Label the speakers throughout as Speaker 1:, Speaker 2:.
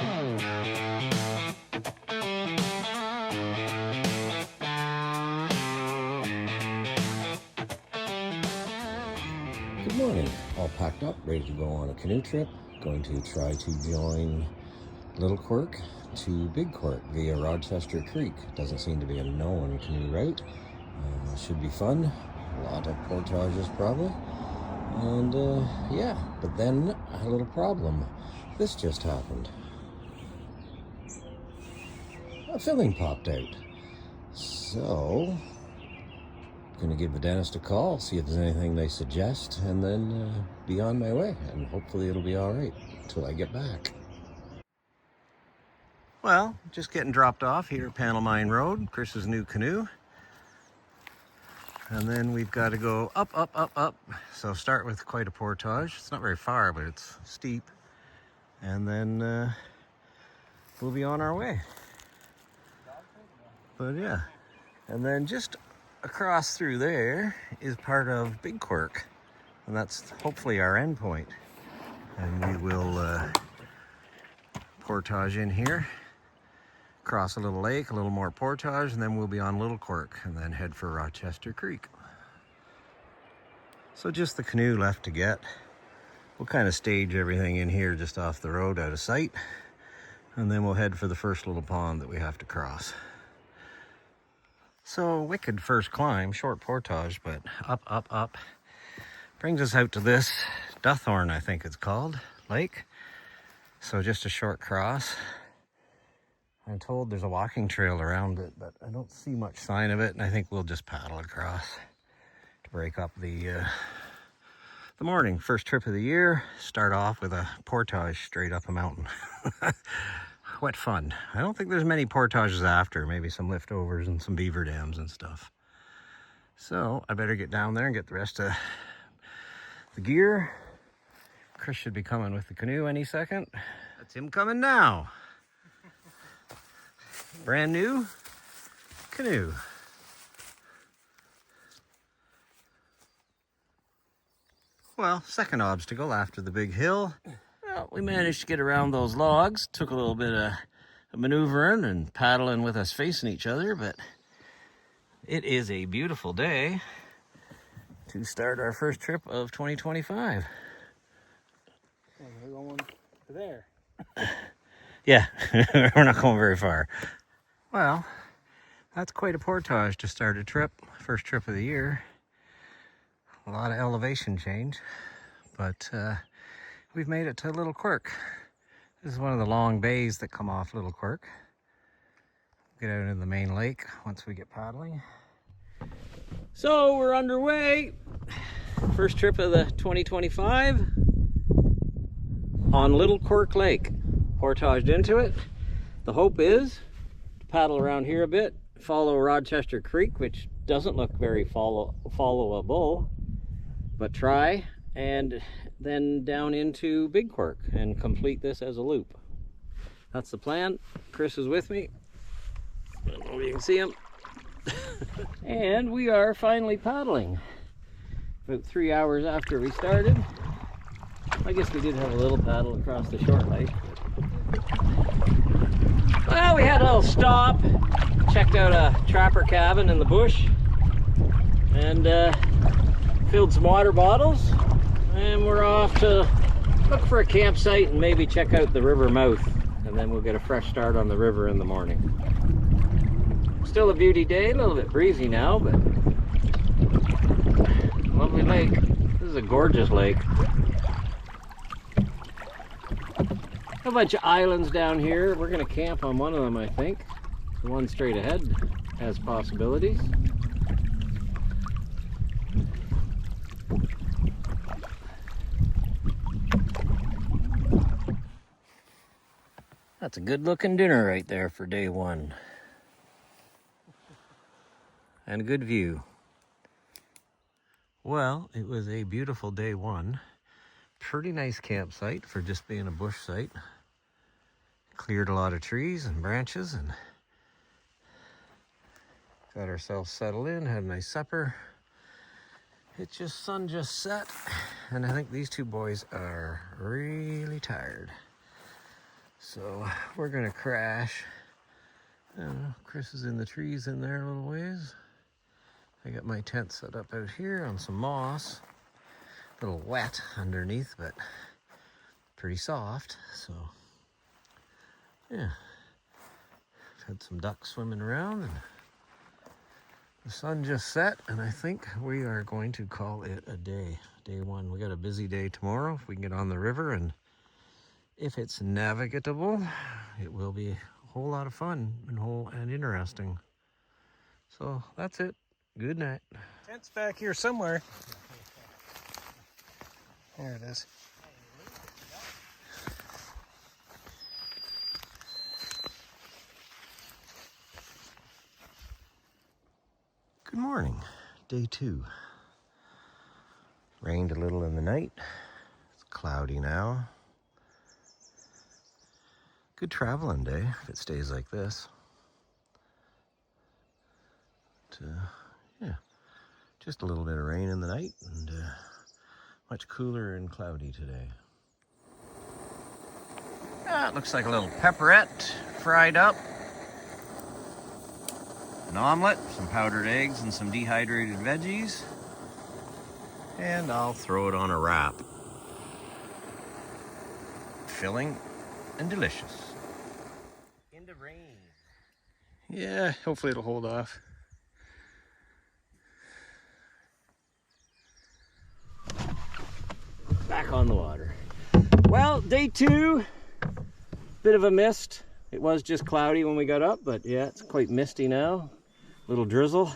Speaker 1: Good morning. All packed up, ready to go on a canoe trip. Going to try to join Little Quirke to Big Quirke via Rochester Creek. Doesn't seem to be a known canoe route. Should be fun. A lot of portages probably. And yeah, but then a little problem. This just happened. A filling popped out. So, gonna give the dentist a call, see if there's anything they suggest, and then be on my way. And hopefully it'll be all right until I get back. Well, just getting dropped off here at Panel Mine Road, Chris's new canoe. And then we've got to go up, up, up, up. So start with quite a portage. It's not very far, but it's steep. And then we'll be on our way. But yeah. And then just across through there is part of Big Quirke. And that's hopefully our end point. And we will portage in here, cross a little lake, a little more portage, and then we'll be on Little Quirke and then head for Rochester Creek. So just the canoe left to get. We'll kind of stage everything in here just off the road out of sight, and then we'll head for the first little pond that we have to cross. So wicked first climb, short portage, but up, up, up. Brings us out to this Duthorn, I think it's called, lake. So just a short cross. I'm told there's a walking trail around it, but I don't see much sign of it, and I think we'll just paddle across to break up the morning. First trip of the year. Start off with a portage straight up a mountain. What fun. I don't think there's many portages after, maybe some liftovers and some beaver dams and stuff. So I better get down there and get the rest of the gear. Chris should be coming with the canoe any second. That's him coming now. Brand new canoe. Well, second obstacle after the big hill. Well, we managed to get around those logs. Took a little bit of maneuvering and paddling with us facing each other, but it is a beautiful day to start our first trip of 2025.
Speaker 2: We're going to there.
Speaker 1: Yeah, we're not going very far. Well, that's quite a portage to start a trip. First trip of the year. A lot of elevation change, but we've made it to Little Quirke. This is one of the long bays that come off Little Quirke. Get out into the main lake once we get paddling. So we're underway. First trip of the 2025 on Little Quirke Lake. Portaged into it. The hope is to paddle around here a bit, follow Rochester Creek, which doesn't look very followable, but try, and then down into Big Quirke and complete this as a loop. That's the plan. Chris is with me. I don't know if you can see him. And we are finally paddling. About 3 hours after we started. I guess we did have a little paddle across the short lake. Well, we had a little stop, checked out a trapper cabin in the bush, and filled some water bottles, and we're off to look for a campsite and maybe check out the river mouth, and then we'll get a fresh start on the river in the morning. Still a beauty day, a little bit breezy now, but lovely lake. This is a gorgeous lake. A bunch of islands down here. We're going to camp on one of them, I think. The one straight ahead has possibilities. That's a good looking dinner right there for day one. And a good view. Well, it was a beautiful day one. Pretty nice campsite for just being a bush site. Cleared a lot of trees and branches and got ourselves settled in, had a nice supper. Sun just set, and I think these two boys are really tired. So we're gonna crash. Chris is in the trees in there a little ways. I got my tent set up out here on some moss. A little wet underneath, but pretty soft. So yeah, I've had some ducks swimming around and the sun just set, and I think we are going to call it a day. Day one. We got a busy day tomorrow if we can get on the river, and if it's navigable, it will be a whole lot of fun and interesting. So that's it. Good night.
Speaker 2: Tent's back here somewhere. There it is.
Speaker 1: Good morning. Day 2. Rained a little in the night. It's cloudy now. Good traveling day if it stays like this. But, yeah, just a little bit of rain in the night and much cooler and cloudy today. It looks like a little pepperette fried up. An omelet, some powdered eggs, and some dehydrated veggies. And I'll throw it on a wrap. Filling and delicious. In the rain.
Speaker 2: Yeah, hopefully it'll hold off.
Speaker 1: Back on the water. Well, day 2, bit of a mist. It was just cloudy when we got up, but yeah, it's quite misty now. Little drizzle.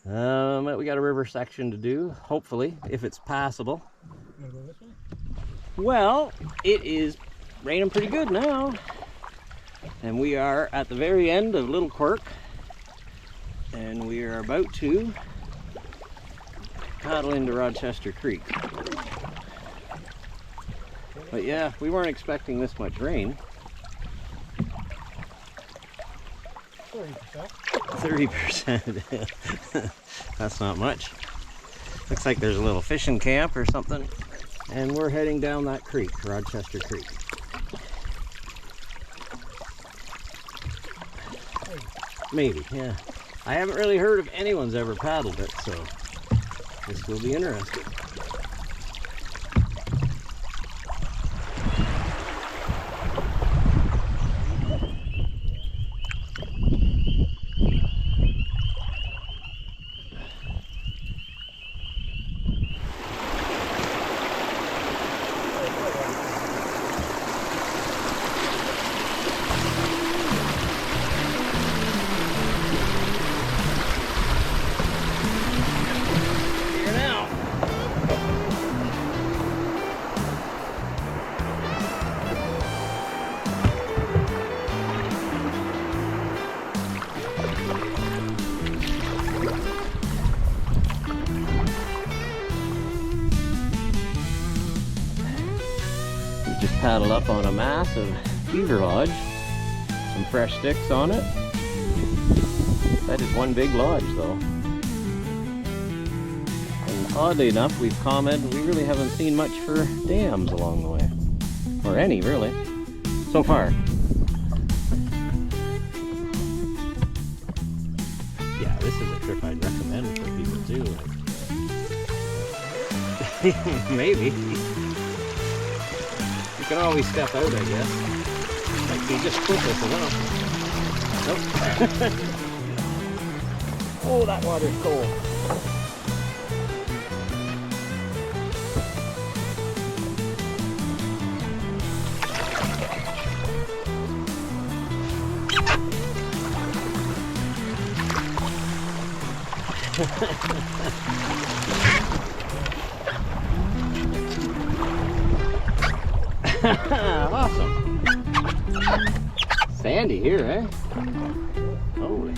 Speaker 1: But we got a river section to do, hopefully, if it's passable.
Speaker 2: You wanna go this way?
Speaker 1: Well, it is raining pretty good now. And we are at the very end of Little Quirke. And we are about to paddle into Rochester Creek. But yeah, we weren't expecting this much rain. 30%. That's not much. Looks like there's a little fishing camp or something. And we're heading down that creek, Rochester Creek. Maybe, yeah. I haven't really heard of anyone's ever paddled it, so this will be interesting. Just paddled up on a massive beaver lodge, some fresh sticks on it. That is one big lodge though. And oddly enough, we've commented we really haven't seen much for dams along the way. Or any really, so far. Yeah, this is a trip I'd recommend for people too. Maybe. You can always step out, I guess. Like you just flip this around. Nope. Oh, that water's cold. Awesome. Sandy here, eh? Holy.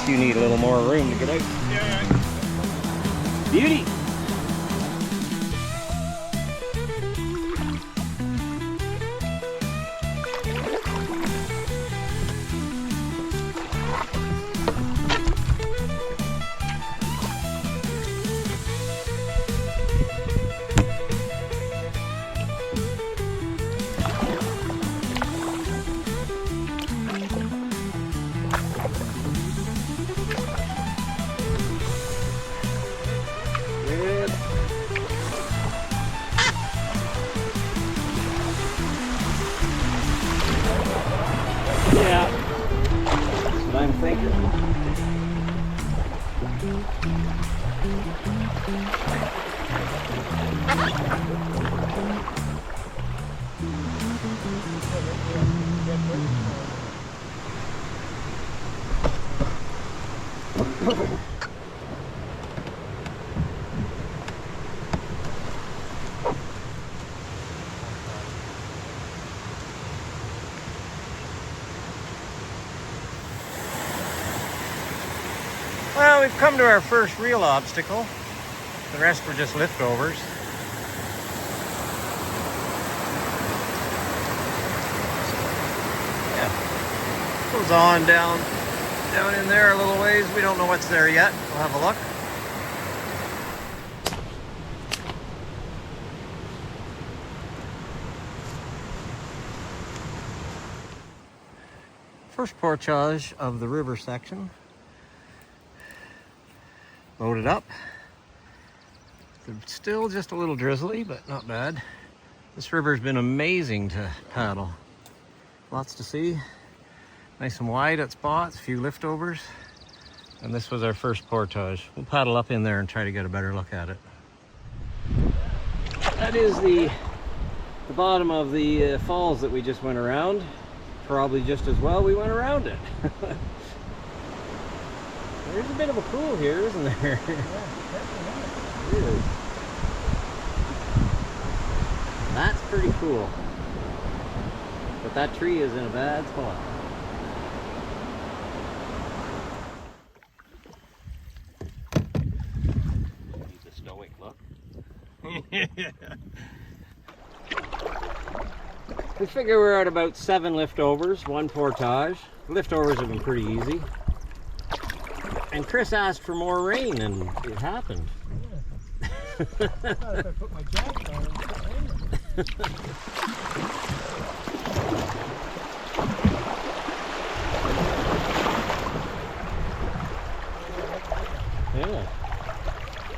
Speaker 1: You need a little more room to get out.
Speaker 2: Yeah.
Speaker 1: Beauty. Well, we've come to our first real obstacle. The rest were just liftovers. Yeah. Goes on down in there a little ways. We don't know what's there yet. We'll have a look. First portage of the river section. Loaded up. It's still just a little drizzly, but not bad. This river's been amazing to paddle. Lots to see. Nice and wide at spots, a few liftovers. And this was our first portage. We'll paddle up in there and try to get a better look at it. That is the bottom of the falls that we just went around. Probably just as well we went around it. There's a bit of a pool here, isn't there? Yeah, it is. That's pretty cool. But that tree is in a bad spot. Needs a stoic look. We figure we're at about 7 liftovers, 1 portage. Liftovers have been pretty easy. And Chris asked for more rain, and it happened.
Speaker 2: Yeah. I thought if I put my jacket on, it would put rain in.
Speaker 1: Yeah.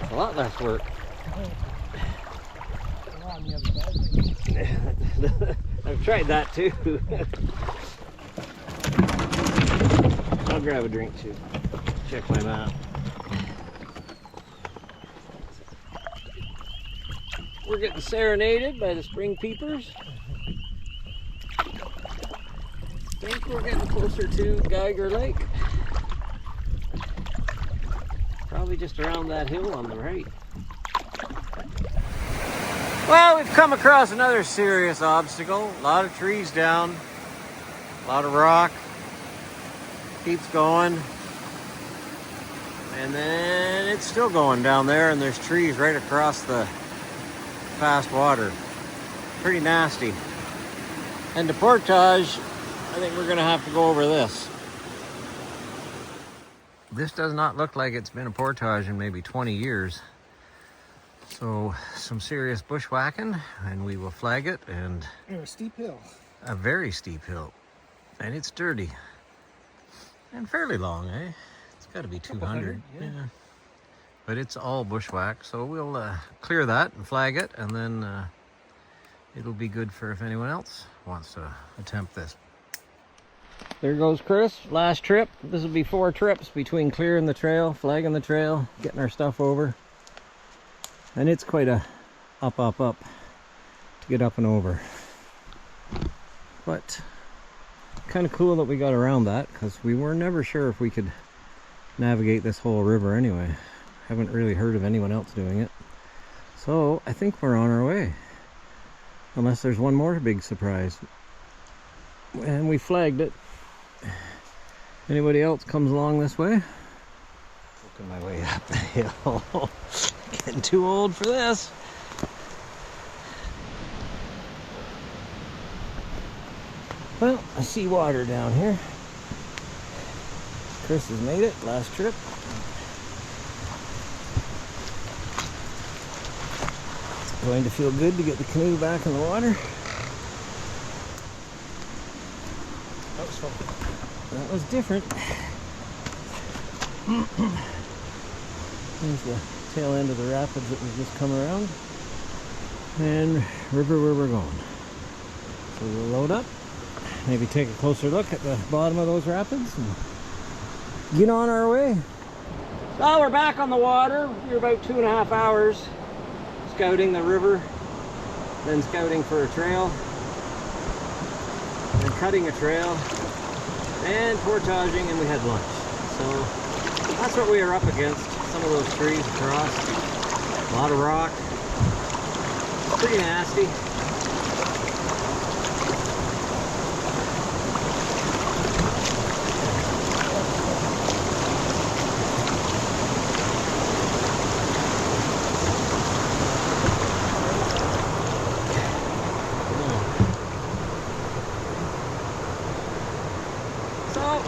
Speaker 1: It's a lot less work.
Speaker 2: On the other side.
Speaker 1: I've tried that too. I'll grab a drink too. Check my map. We're getting serenaded by the spring peepers. I think we're getting closer to Geiger Lake. Probably just around that hill on the right. Well, we've come across another serious obstacle. A lot of trees down, a lot of rock. Keeps going. And then it's still going down there, and there's trees right across the fast water. Pretty nasty. And the portage, I think we're gonna have to go over this. This does not look like it's been a portage in maybe 20 years. So some serious bushwhacking, and we will flag it. And
Speaker 2: A steep hill.
Speaker 1: a very steep hill, and it's dirty and fairly long, eh? It's got to be 200.
Speaker 2: Yeah.
Speaker 1: But it's all bushwhack, so we'll clear that and flag it, and then it'll be good for if anyone else wants to attempt this. There goes Chris, last trip. This will be 4 trips between clearing the trail, flagging the trail, getting our stuff over. And it's quite a up to get up and over. But kind of cool that we got around that, because we were never sure if we could navigate this whole river anyway. Haven't really heard of anyone else doing it. So I think we're on our way. Unless there's one more big surprise. And we flagged it. Anybody else comes along this way? Working my way up the hill. Getting too old for this. Well, I see water down here. Chris has made it, last trip. It's going to feel good to get the canoe back in the water.
Speaker 2: That was fun.
Speaker 1: That was different. There's the tail end of the rapids that we've just come around. And river where we're going. So we'll load up, maybe take a closer look at the bottom of those rapids, and get on our way. So we're back on the water. We're about 2.5 hours scouting the river, then scouting for a trail, then cutting a trail, and portaging, and we had lunch. So that's what we are up against. Some of those trees across, a lot of rock, pretty nasty.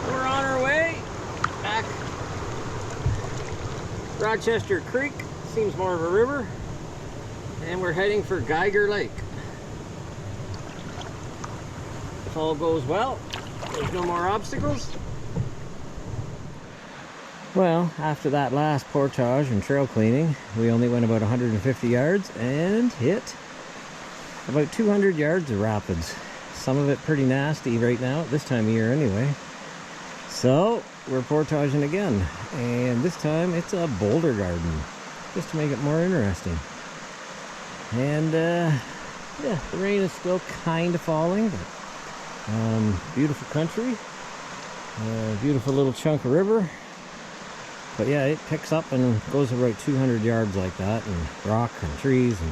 Speaker 1: We're on our way back. Rochester Creek seems more of a river, and we're heading for Geiger Lake. If all goes well, there's no more obstacles. Well, after that last portage and trail cleaning, we only went about 150 yards and hit about 200 yards of rapids. Some of it pretty nasty right now at this time of year anyway. So we're portaging again, and this time it's a boulder garden, just to make it more interesting. And yeah, the rain is still kind of falling, but beautiful country, beautiful little chunk of river. But yeah, it picks up and goes about 200 yards like that, and rock and trees, and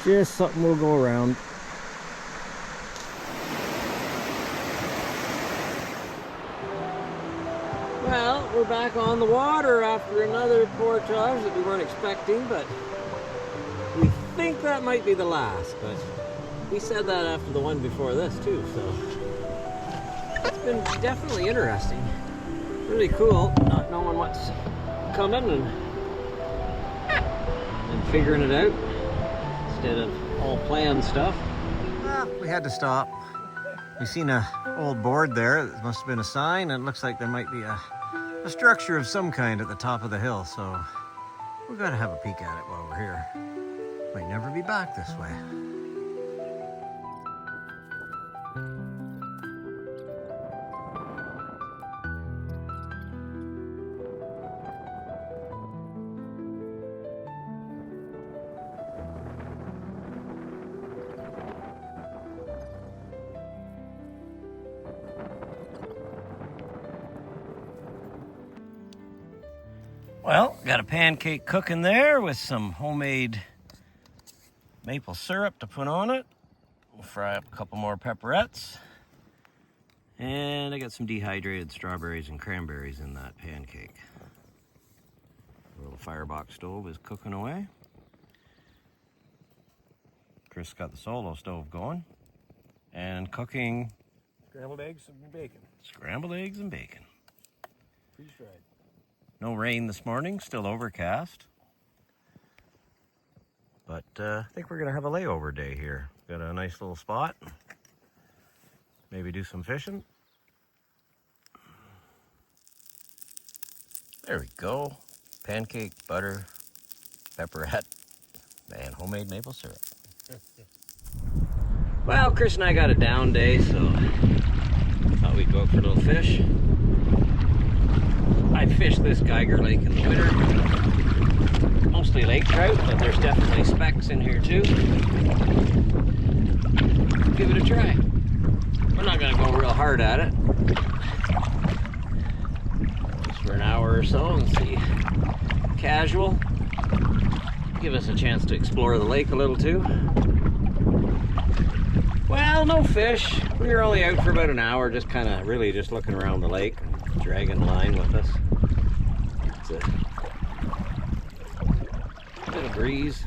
Speaker 1: just something we'll go around. Well, we're back on the water after another portage that we weren't expecting, but we think that might be the last. But we said that after the one before this too, so it's been definitely interesting. Really cool, not knowing what's coming and figuring it out instead of all planned stuff. Well, we had to stop. We seen a old board there. It must have been a sign, and it looks like there might be a structure of some kind at the top of the hill, so we've got to have a peek at it while we're here. Might never be back this way. Well, got a pancake cooking there with some homemade maple syrup to put on it. We'll fry up a couple more pepperettes. And I got some dehydrated strawberries and cranberries in that pancake. The little firebox stove is cooking away. Chris got the solo stove going and cooking
Speaker 2: Scrambled eggs and bacon.
Speaker 1: scrambled eggs and bacon.
Speaker 2: Freeze-dried.
Speaker 1: No rain this morning, still overcast. But I think we're gonna have a layover day here. Got a nice little spot. Maybe do some fishing. There we go. Pancake, butter, pepperette, and homemade maple syrup. Well, Chris and I got a down day, so thought we'd go out for a little fish. I fished this Geiger Lake in the winter. Mostly lake trout, but there's definitely specks in here too. Give it a try. We're not gonna go real hard at it. Just for an hour or so and see. Casual. Give us a chance to explore the lake a little too. Well, no fish. We were only out for about an hour, just kind of really just looking around the lake, dragging a line with us. It's a bit of breeze.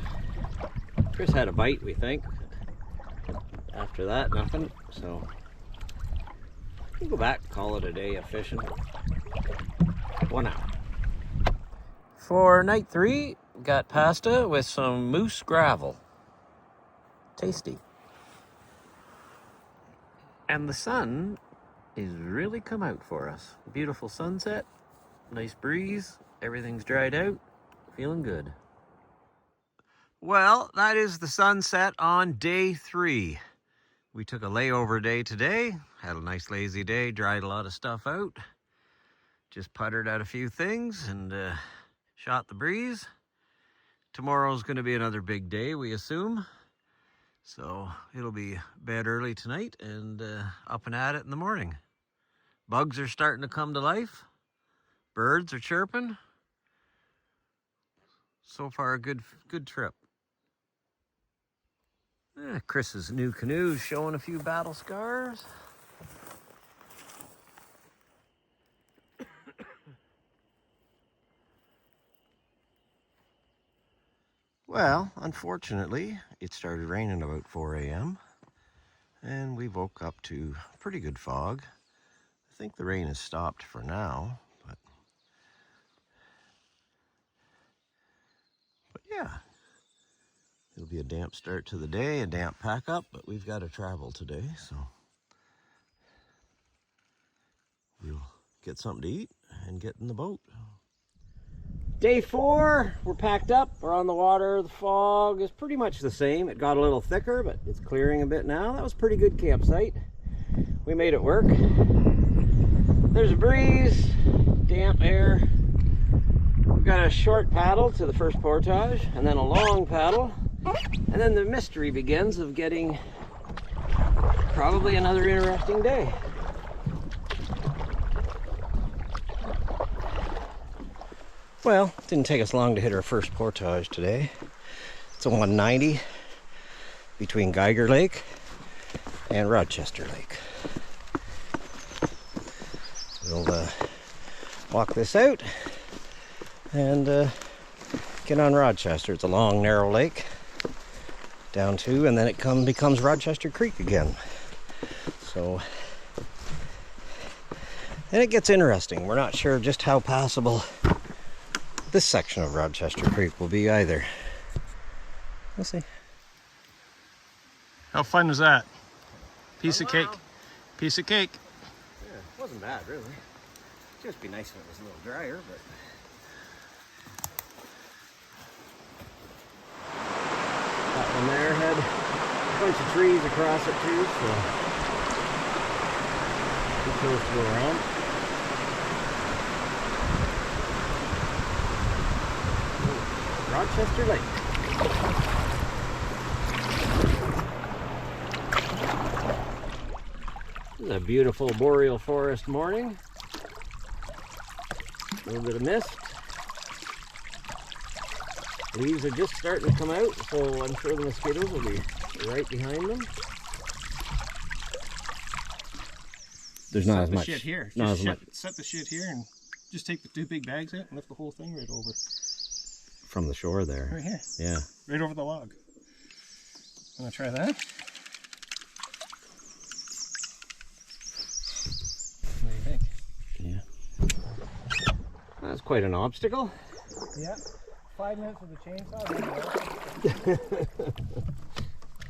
Speaker 1: Chris had a bite, we think. After that, nothing. So we'll go back, call it a day of fishing. 1 hour. For night 3, got pasta with some moose gravel. Tasty. And the sun is really come out for us. Beautiful sunset, nice breeze, everything's dried out, feeling good. Well, that is the sunset on day 3. We took a layover day today, had a nice lazy day, dried a lot of stuff out. Just puttered at a few things and shot the breeze. Tomorrow's going to be another big day, we assume. So it'll be bed early tonight and up and at it in the morning. Bugs are starting to come to life. Birds are chirping. So far, a good trip. Chris's new canoe is showing a few battle scars. Well, unfortunately, it started raining about 4 a.m. and we woke up to pretty good fog. I think the rain has stopped for now, but yeah, it'll be a damp start to the day, a damp pack up, but we've got to travel today, so we'll get something to eat and get in the boat. Day 4, we're packed up, we're on the water. The fog is pretty much the same. It got a little thicker, but it's clearing a bit now. That was a pretty good campsite. We made it work. There's a breeze, damp air. We've got a short paddle to the first portage, and then a long paddle. And then the mystery begins of getting probably another interesting day. Well, it didn't take us long to hit our first portage today. It's a 190 between Geiger Lake and Rochester Lake. We'll walk this out and get on Rochester. It's a long, narrow lake down to, and then it becomes Rochester Creek again. So, and it gets interesting. We're not sure just how passable this section of Rochester Creek will be either. We'll see.
Speaker 2: How fun was that? Piece of cake. Piece of cake.
Speaker 1: Yeah, it wasn't bad, really. It'd just be nice if it was a little drier, but... That one there had a bunch of trees across it too, so... too close to go around. Rochester Lake. This is a beautiful boreal forest morning. A little bit of mist. Leaves are just starting to come out, so I'm sure the mosquitoes will be right behind them. There's not as much.
Speaker 2: Shit here.
Speaker 1: Not as much.
Speaker 2: Set the shit here and just take the 2 big bags out and lift the whole thing right over.
Speaker 1: From the shore there.
Speaker 2: Right here.
Speaker 1: Yeah.
Speaker 2: Right over the log. Wanna try that? What do you think?
Speaker 1: Yeah. That's quite an obstacle.
Speaker 2: Yeah. 5 minutes with the chainsaw.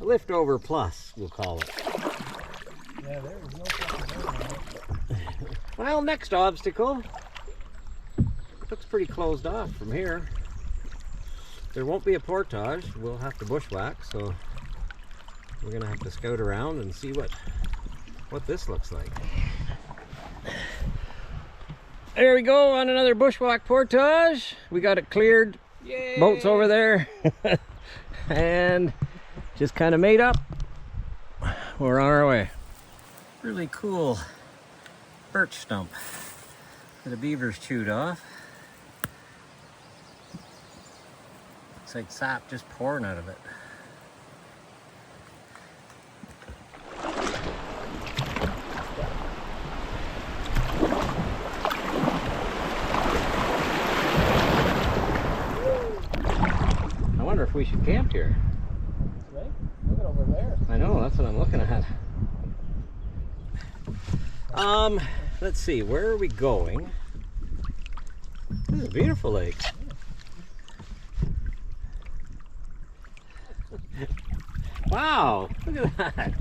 Speaker 1: A lift over plus, we'll call it.
Speaker 2: Yeah, there was no fucking going.
Speaker 1: Well, next obstacle. Looks pretty closed off from here. There won't be a portage. We'll have to bushwhack, so we're gonna have to scout around and see what this looks like. There we go on another bushwhack portage. We got it cleared. Yay! Boat's over there. And just kind of made up. We're on our way. Really cool birch stump that the beaver's chewed off. It's like sap just pouring out of it. I wonder if we should camp here.
Speaker 2: Right? Look at over there.
Speaker 1: I know, that's what I'm looking at. Let's see, where are we going? This is a beautiful lake. Wow, look at that.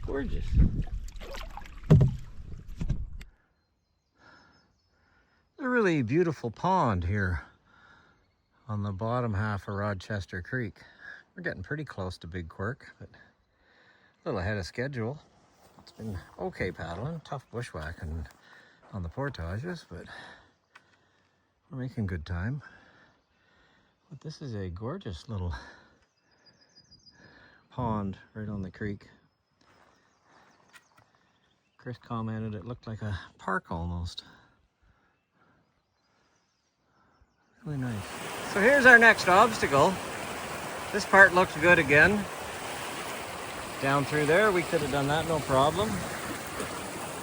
Speaker 1: Gorgeous. A really beautiful pond here on the bottom half of Rochester Creek. We're getting pretty close to Big Quirke, but a little ahead of schedule. It's been okay paddling, tough bushwhacking on the portages, but we're making good time. But this is a gorgeous little pond right on the creek. Chris commented it looked like a park almost. Really nice. So here's our next obstacle. This part looks good again. Down through there, we could have done that no problem.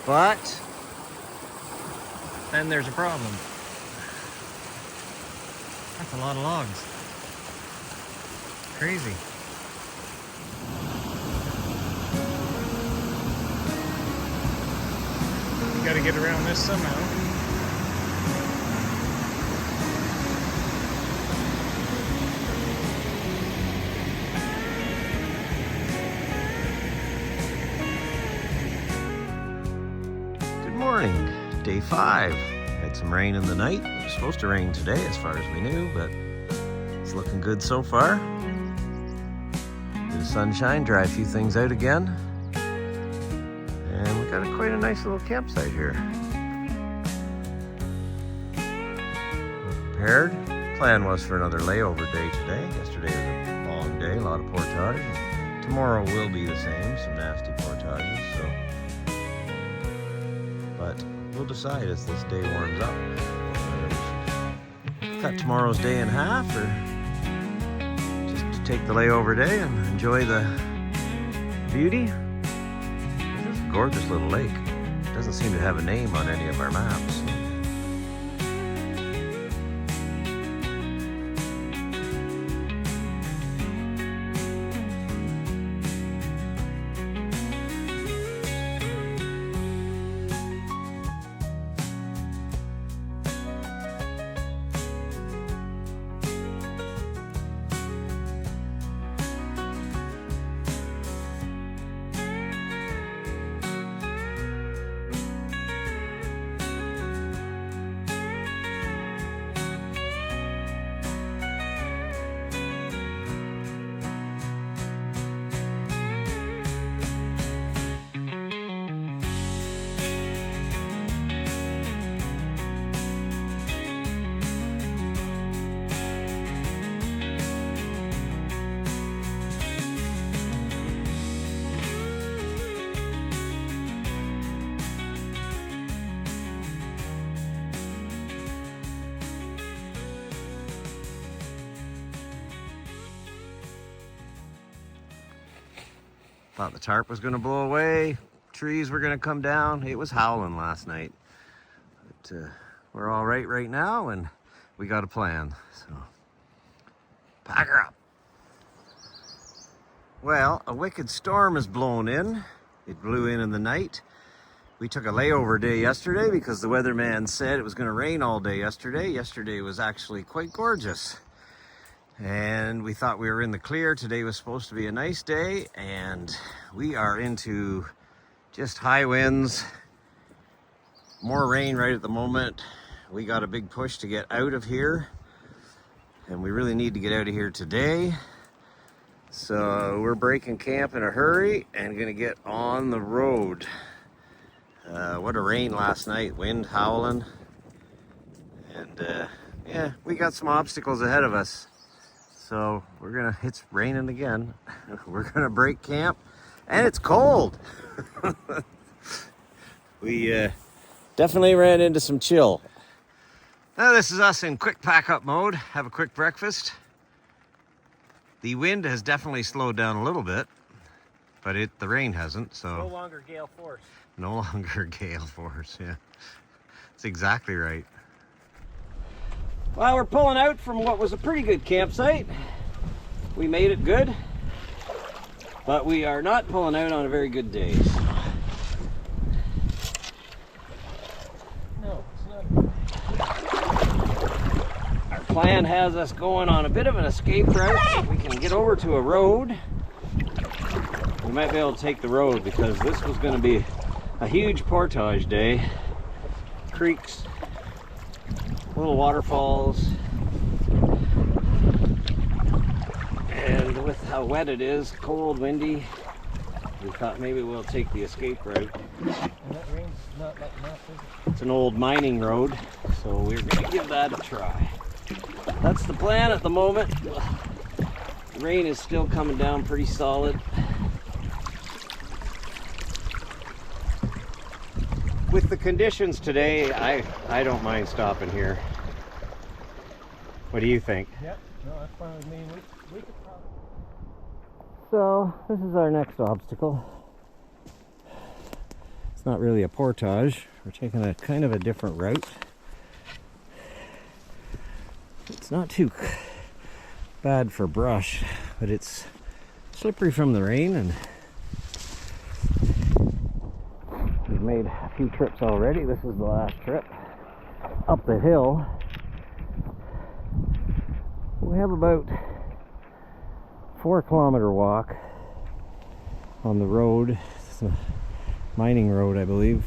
Speaker 1: But then there's a problem. That's a lot of logs. Crazy.
Speaker 2: You gotta get around this somehow.
Speaker 1: Morning, day 5. Had some rain in the night. It was supposed to rain today as far as we knew, but it's looking good so far. Bit of sunshine, dry a few things out again. And we got quite a nice little campsite here. We're prepared. Plan was for another layover day today. Yesterday was a long day, a lot of portage. Tomorrow will be the same, some nasty portages, so. But we'll decide as this day warms up. Cut tomorrow's day in half, or just to take the layover day and enjoy the beauty. This is a gorgeous little lake. It doesn't seem to have a name on any of our maps. Thought the tarp was going to blow away, trees were going to come down. It was howling last night. But we're all right now, and we got a plan. So, pack her up. Well, a wicked storm has blown in. It blew in the night. We took a layover day yesterday because the weatherman said it was going to rain all day yesterday. Yesterday was actually quite gorgeous. And we thought we were in the clear. Today was supposed to be a nice day, and we are into just high winds, more rain right at the moment. We got a big push to get out of here, and we really need to get out of here today. So we're breaking camp in a hurry and gonna get on the road. What a rain last night, wind howling. And yeah, we got some obstacles ahead of us. So it's raining again. We're gonna break camp, and it's cold. We definitely ran into some chill. Now this is us in quick pack up mode. Have a quick breakfast. The wind has definitely slowed down a little bit, but the rain hasn't, so.
Speaker 2: No longer gale force.
Speaker 1: No longer gale force, yeah. That's exactly right. Well, we're pulling out from what was a pretty good campsite. We made it good, but we are not pulling out on a very good day.
Speaker 2: No, it's not.
Speaker 1: Our plan has us going on a bit of an escape route. If we can get over to a road, we might be able to take the road, because this was going to be a huge portage day. Creeks, little waterfalls, and with how wet it is, cold, windy, We thought maybe we'll take the escape route.
Speaker 2: And that rain's not letting up, is it?
Speaker 1: It's an old mining road, so we're gonna give that a try. That's the plan at the moment. The rain is still coming down pretty solid. With the conditions today, I don't mind stopping here. What do you think?
Speaker 2: Yep. No, that's fine with me. We could probably...
Speaker 1: So this is our next obstacle. It's not really a portage. We're taking a kind of a different route. It's not too bad for brush, but it's slippery from the rain, and we've made a few trips already. This is the last trip up the hill. We have about 4-kilometer walk on the road. It's a mining road, I believe.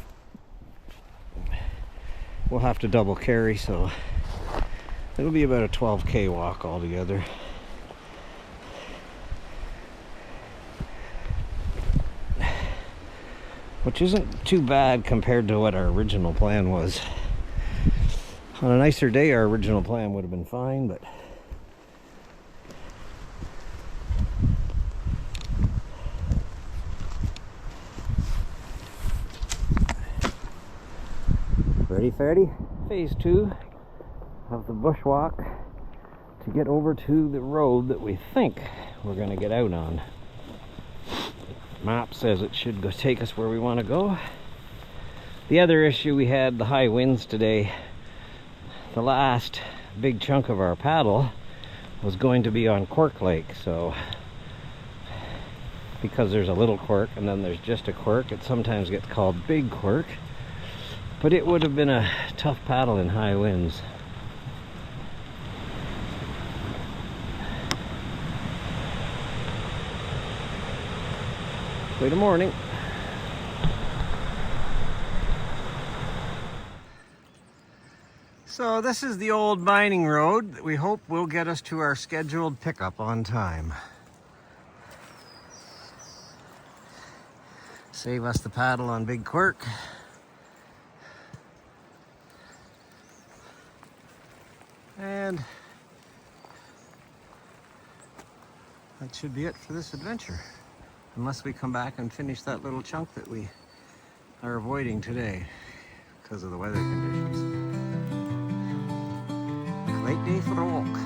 Speaker 1: We'll have to double carry, so it'll be about a 12K walk altogether. Which isn't too bad compared to what our original plan was. On a nicer day, our original plan would have been fine, but ready, Ferdy? Phase 2 of the bushwalk to get over to the road that we think we're going to get out on. Map says it should go take us where we want to go. The other issue, we had the high winds today. The last big chunk of our paddle was going to be on Quirke Lake, so because there's a Little Quirke and then there's just a Quirke, it sometimes gets called Big Quirke. But it would have been a tough paddle in high winds. Good morning. So this is the old mining road that we hope will get us to our scheduled pickup on time. Save us the paddle on Big Quirke. And that should be it for this adventure. Unless we come back and finish that little chunk that we are avoiding today because of the weather conditions. Great day for a walk.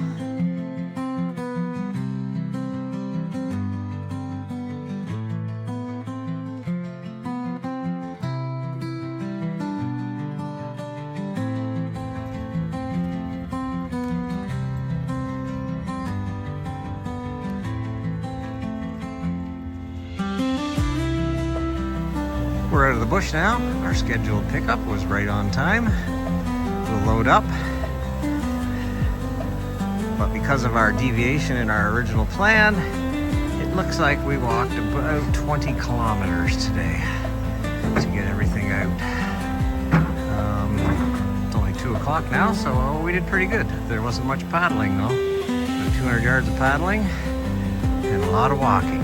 Speaker 1: We're out of the bush now. Our scheduled pickup was right on time. We'll load up. But because of our deviation in our original plan, it looks like we walked about 20 kilometers today to get everything out. It's only 2 o'clock now, so we did pretty good. There wasn't much paddling though. About 200 yards of paddling and a lot of walking.